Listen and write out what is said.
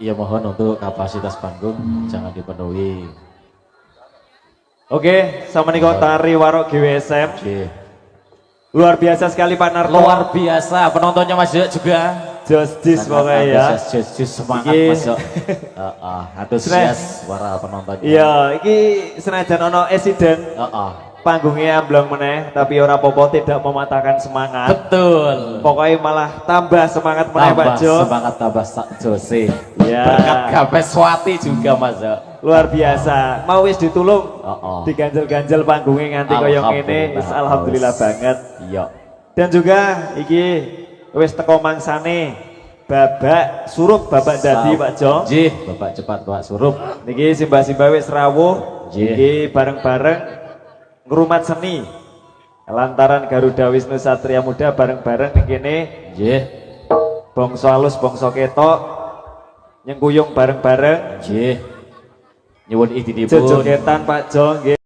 Iya mohon untuk kapasitas panggung jangan dipenuhi. Oke, sama nih kok tari warok GWSM. Oke. Luar biasa sekali Pak Narto. Luar biasa penontonnya Mas Yo juga. Justice pokoknya ya. Justice semangat Iki- Mas Yo. Antusias para penontonnya. Iya, iki senajan ono insiden panggungnya amblong meneh, tapi ora popo tidak mematahkan semangat. Betul. Pokoknya malah tambah semangat meneh Pak Tambah Jo. semangat tambah sak Jose. Ya. Berkat Gapeswati juga Mas Yo. Luar biasa. Mau wis ditulung. Diganjel-ganjel panggungnya nganti koyo ngene, wis alhamdulillah banget. Iya. Dan juga iki wis teko mangsane babak surup babak dadi Pak Jo. Nggih, Bapak cepat Pak Surup. Niki simbah-simbah wis rawuh. Nggih. Niki bareng-bareng ngrumat seni. Lantaran Garuda Wisnu Satria Muda bareng-bareng ning kene Nggih. bangsa halus bangsa ketok nyengkuyung bareng-bareng Nggih. Nyuwun idinipun. jojogetan Pak Jo nggih.